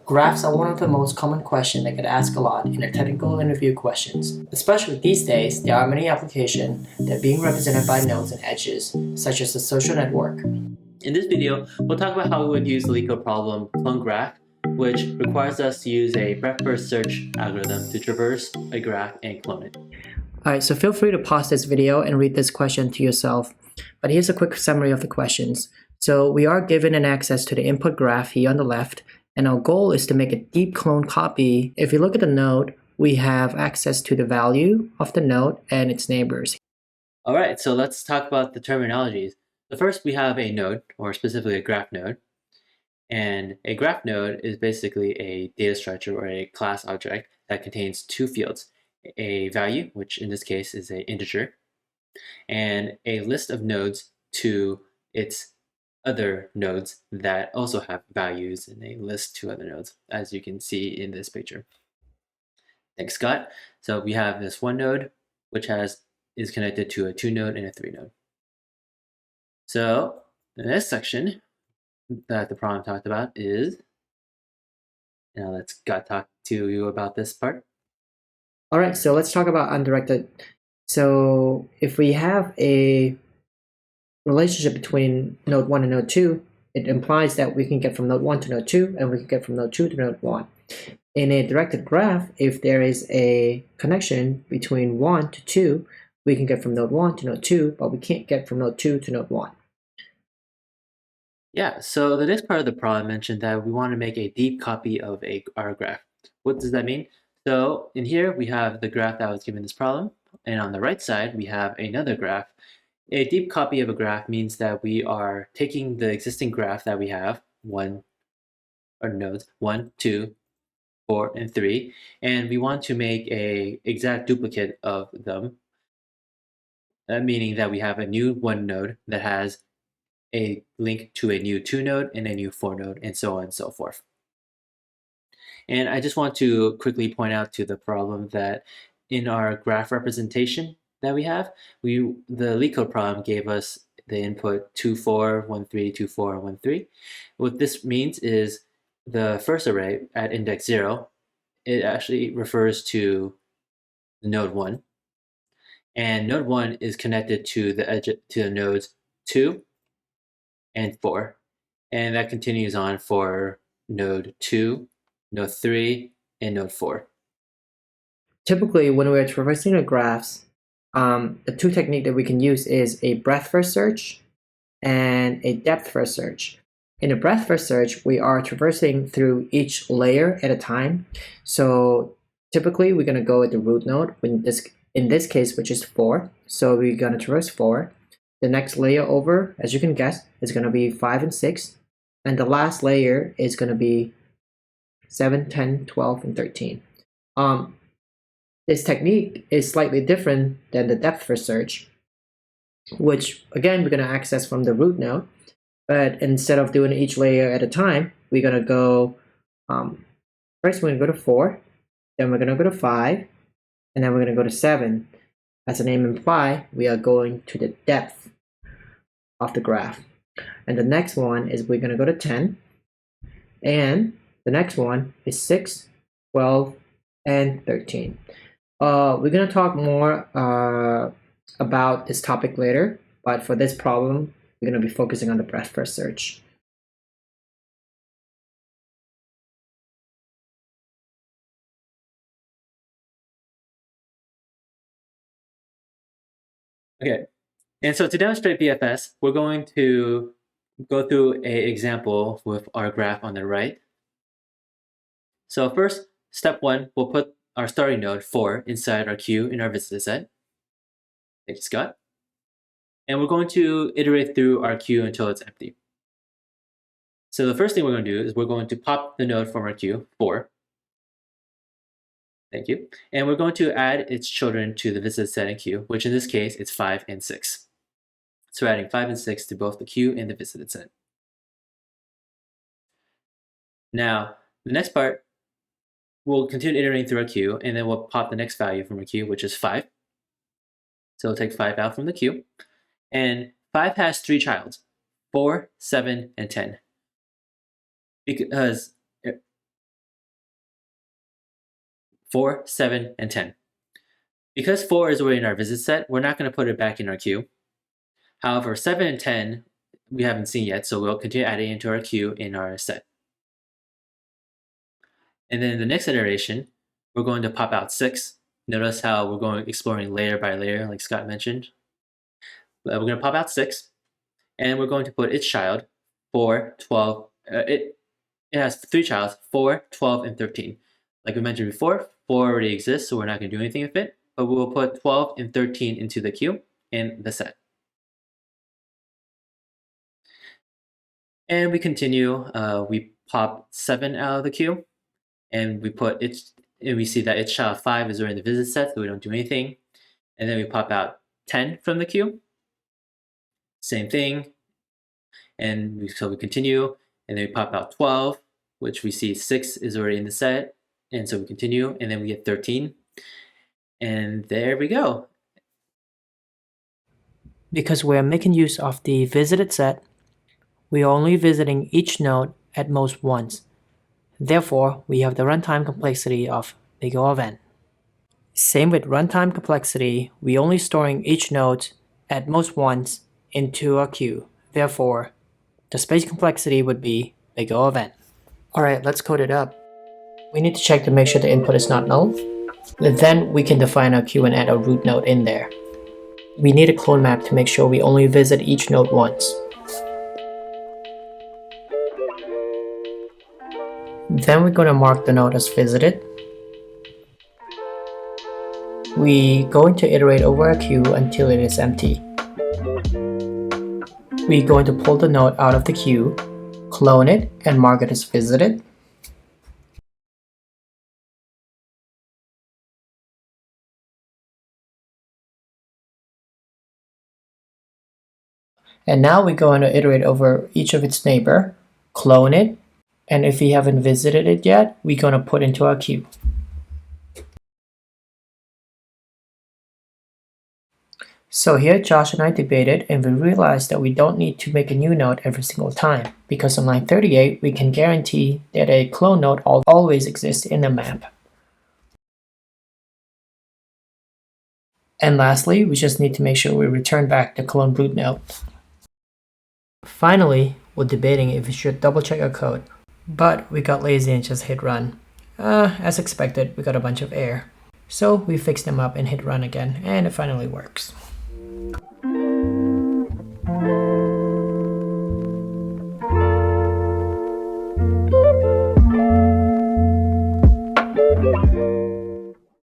Graphs are one of the most common questions that get asked a lot in the technical interview questions. Especially these days, there are many applications that are being represented by nodes and edges, such as the social network. In this video, we'll talk about how we would use the LeetCode problem clone graph, which requires us to use a breadth-first search algorithm to traverse a graph and clone it. Alright, so feel free to pause this video and read this question to yourself. But here's a quick summary of the questions. So we are given an access to the input graph here on the left, and our goal is to make a deep clone copy. If you look at the node, we have access to the value of the node and its neighbors. All right, so let's talk about the terminologies. So first, we have a node, or specifically a graph node. And a graph node is basically a data structure or a class object that contains two fields, a value, which in this case is an integer, and a list of nodes to its other nodes that also have values and a list to other nodes, as you can see in this picture. Thanks, Scott. So we have this one node, which is connected to a 2-node and a 3-node. So the next section that the problem talked about is, now let's Scott talk to you about this part. All right, so let's talk about undirected. So if we have a relationship between node 1 and node 2, it implies that we can get from node 1 to node 2, and we can get from node 2 to node 1. In a directed graph, if there is a connection between 1 to 2, we can get from node 1 to node 2, but we can't get from node 2 to node 1. Yeah, so the next part of the problem mentioned that we want to make a deep copy of our graph. What does that mean? So in here, we have the graph that was given this problem, and on the right side, we have another graph. A deep copy of a graph means that we are taking the existing graph that we have, nodes 1, 2, 4, and 3, and we want to make a exact duplicate of them, meaning that we have a new 1 node that has a link to a new 2 node and a new 4 node, and so on and so forth. And I just want to quickly point out to the problem that in our graph representation that we have, the LeetCode problem gave us the input 2, 4, 1, 3, 2, 4, 1, 3. What this means is the first array at index 0, it actually refers to node 1. And node 1 is connected to the nodes 2 and 4. And that continues on for node 2, node 3, and node 4. Typically, when we're traversing the graphs, the two techniques that we can use is a breadth-first search and a depth-first search. In a breadth-first search, we are traversing through each layer at a time. So typically, we're going to go at the root node, in this case, which is 4. So we're going to traverse 4. The next layer over, as you can guess, is going to be 5 and 6. And the last layer is going to be 7, 10, 12, and 13. This technique is slightly different than the depth-first search, which, again, we're going to access from the root node. But instead of doing each layer at a time, we're going to go, first we're going to go to 4, then we're going to go to 5, and then we're going to go to 7. As the name implies, we are going to the depth of the graph. And the next one is we're going to go to 10, and the next one is 6, 12, and 13. We're going to talk more about this topic later, but for this problem, we're going to be focusing on the breadth-first search. Okay, and so to demonstrate BFS, we're going to go through an example with our graph on the right. So first, step 1, we'll put our starting node 4 inside our queue in our visited set. Thank you, Scott. And we're going to iterate through our queue until it's empty. So the first thing we're going to do is we're going to pop the node from our queue, 4. Thank you. And we're going to add its children to the visited set and queue, which in this case, it's 5 and 6. So we're adding 5 and 6 to both the queue and the visited set. Now, the next part, we'll continue iterating through our queue, and then we'll pop the next value from our queue, which is 5. So we'll take 5 out from the queue. And 5 has 3 childs, 4, 7, and 10. Because 4, 7, and 10. Because 4 is already in our visit set, we're not going to put it back in our queue. However, 7 and 10 we haven't seen yet, so we'll continue adding into our queue in our set. And then in the next iteration, we're going to pop out 6. Notice how we're going exploring layer by layer, like Scott mentioned. We're going to pop out 6, and we're going to put its child, 4, 12. It has 3 childs, 4, 12, and 13. Like we mentioned before, 4 already exists, so we're not going to do anything with it, but we will put 12 and 13 into the queue in the set. And we continue. We pop 7 out of the queue, and we put its, and we see that its child 5 is already in the visit set, so we don't do anything. And then we pop out 10 from the queue. Same thing. And so we continue, and then we pop out 12, which we see 6 is already in the set, and so we continue, and then we get 13. And there we go. Because we're making use of the visited set, we are only visiting each node at most once. Therefore, we have the runtime complexity of big O of n. Same with runtime complexity, we only storing each node at most once into a queue. Therefore, the space complexity would be big O of n. Alright, let's code it up. We need to check to make sure the input is not null. Then we can define our queue and add a root node in there. We need a clone map to make sure we only visit each node once. Then we're going to mark the node as visited. We're going to iterate over a queue until it is empty. We're going to pull the node out of the queue, clone it, and mark it as visited. And now we're going to iterate over each of its neighbor, clone it, and if we haven't visited it yet, we're going to put into our queue. So here Josh and I debated, and we realized that we don't need to make a new node every single time, because on line 38 we can guarantee that a clone node always exists in the map. And lastly, we just need to make sure we return back the clone root node. Finally, we're debating if we should double check our code, but we got lazy and just hit run. As expected, we got a bunch of error. So we fixed them up and hit run again, and it finally works.